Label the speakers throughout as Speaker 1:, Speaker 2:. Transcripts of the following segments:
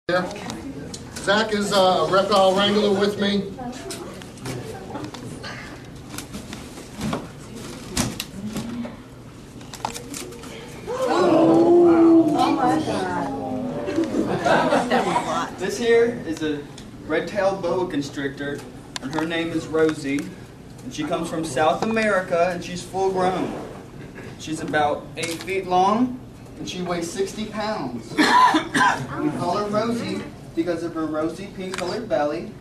Speaker 1: Here. Zack is a Reptile Wrangler with me.
Speaker 2: Oh my God.
Speaker 3: This here is a red-tailed boa constrictor, and her name is Rosie. And she comes from South America, and she's full-grown. She's about 8 feet long, and she weighs 60 pounds. We call her Rosie because of her rosy pink-colored belly,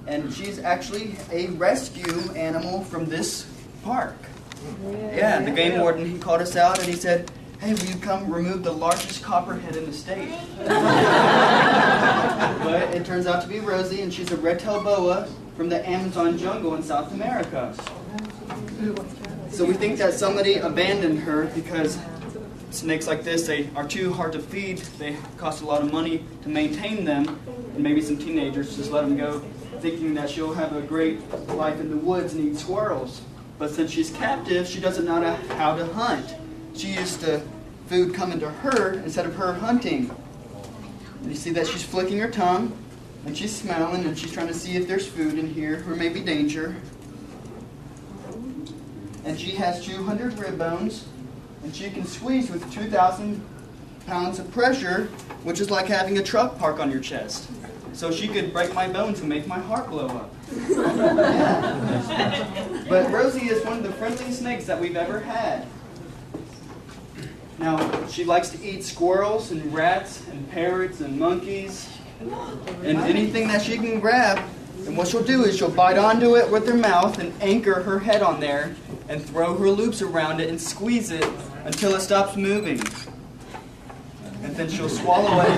Speaker 3: and she's actually a rescue animal from this park. Yeah, the game warden, he called us out and he said, "Hey, will you come remove the largest copperhead in the state?" But it turns out to be Rosie, and she's a red-tailed boa from the Amazon jungle in South America. So we think that somebody abandoned her because snakes like this, they are too hard to feed, they cost a lot of money to maintain them, and maybe some teenagers just let them go, thinking that she'll have a great life in the woods and eat squirrels. But since she's captive, she doesn't know how to hunt. She used to food coming to her instead of her hunting. And you see that she's flicking her tongue, and she's smelling, and she's trying to see if there's food in here, or maybe danger. And she has 200 rib bones, and she can squeeze with 2,000 pounds of pressure, which is like having a truck park on your chest. So she could break my bones and make my heart blow up. Yeah. But Rosie is one of the friendliest snakes that we've ever had. Now, she likes to eat squirrels and rats and parrots and monkeys and anything that she can grab. And what she'll do is she'll bite onto it with her mouth and anchor her head on there and throw her loops around it and squeeze it until it stops moving. And then she'll swallow it.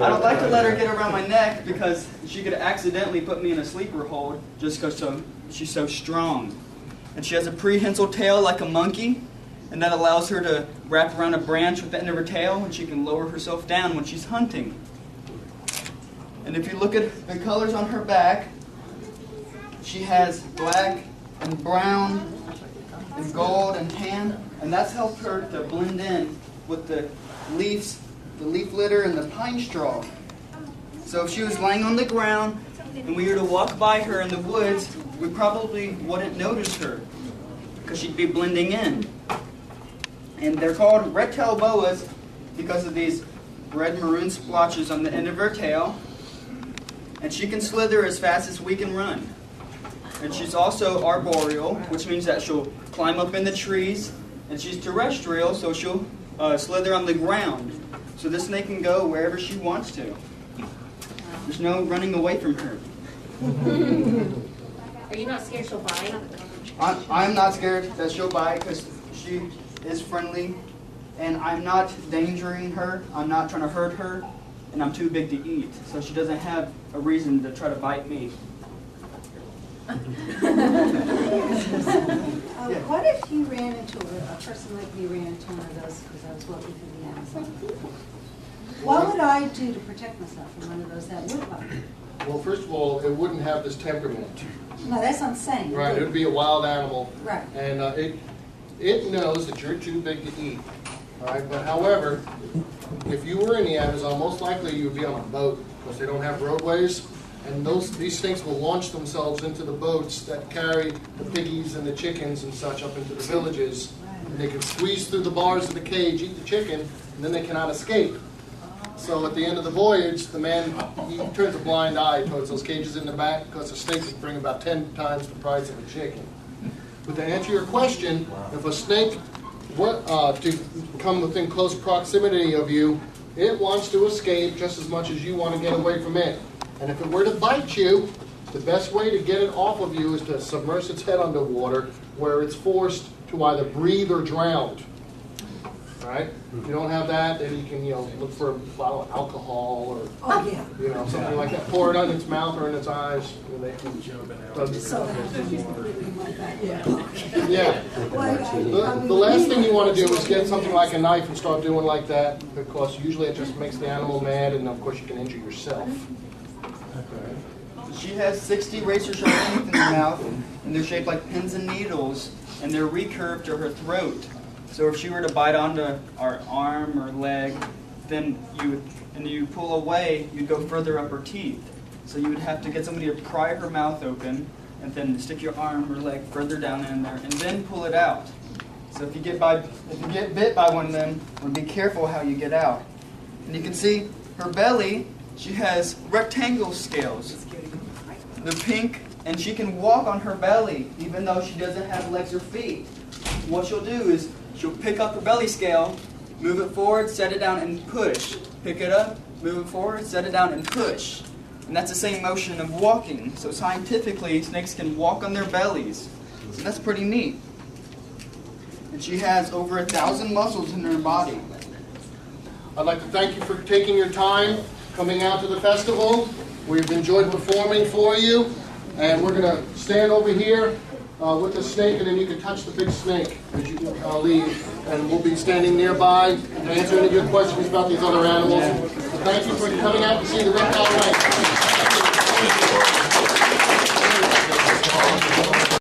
Speaker 3: I don't like to let her get around my neck because she could accidentally put me in a sleeper hold just because she's so strong. And she has a prehensile tail like a monkey, and that allows her to wrap around a branch with the end of her tail, and she can lower herself down when she's hunting. And if you look at the colors on her back, she has black and brown and gold and tan, and that's helped her to blend in with the leaf litter and the pine straw. So if she was laying on the ground and we were to walk by her in the woods, we probably wouldn't notice her because she'd be blending in. And they're called red-tailed boas because of these red-maroon splotches on the end of her tail. And she can slither as fast as we can run. And she's also arboreal, which means that she'll climb up in the trees. And she's terrestrial, so she'll slither on the ground. So this snake can go wherever she wants to. There's no running away from her.
Speaker 2: Are you not scared she'll bite?
Speaker 3: I'm not scared that she'll bite because she is friendly. And I'm not endangering her. I'm not trying to hurt her. And I'm too big to eat. So she doesn't have a reason to try to bite me.
Speaker 4: What if you ran into a person like me ran into one of those because I was walking through the Amazon? What would I do to protect myself from one of those that would bite?
Speaker 1: Well, first of all, it wouldn't have this temperament.
Speaker 4: No, that's what I'm saying.
Speaker 1: Right, it would be a wild animal.
Speaker 4: Right.
Speaker 1: And it knows that you're too big to eat. All right, but however, if you were in the Amazon, most likely you would be on a boat because they don't have roadways. And these snakes will launch themselves into the boats that carry the piggies and the chickens and such up into the villages. And they can squeeze through the bars of the cage, eat the chicken, and then they cannot escape. So at the end of the voyage, the man, he turns a blind eye towards those cages in the back because a snake would bring about 10 times the price of a chicken. But to answer your question, if a snake were to come within close proximity of you, it wants to escape just as much as you want to get away from it. And if it were to bite you, the best way to get it off of you is to submerge its head underwater where it's forced to either breathe or drown. Right? If you don't have that, then you can, look for a bottle of alcohol or, something like that. Pour it on its mouth or in its eyes. Yeah. The last thing you want to do is get something like a knife and start doing like that because usually it just makes the animal mad and of course you can injure yourself.
Speaker 3: She has 60 razor-sharp teeth in her mouth, and they're shaped like pins and needles, and they're recurved to her throat. So if she were to bite onto our arm or leg, then you pull away, you'd go further up her teeth. So you would have to get somebody to pry her mouth open, and then stick your arm or leg further down in there, and then pull it out. So if you get bit by one of them, well, be careful how you get out. And you can see her belly, she has rectangle scales. They're pink, and she can walk on her belly even though she doesn't have legs or feet. What she'll do is she'll pick up her belly scale, move it forward, set it down, and push. Pick it up, move it forward, set it down, and push. And that's the same motion of walking. So scientifically, snakes can walk on their bellies. So that's pretty neat. And she has over 1,000 muscles in her body.
Speaker 1: I'd like to thank you for taking your time, coming out to the festival. We've enjoyed performing for you. And we're going to stand over here with the snake, and then you can touch the big snake as you leave. And we'll be standing nearby to answer any of your questions about these other animals. So thank you for coming out to see the reptile race.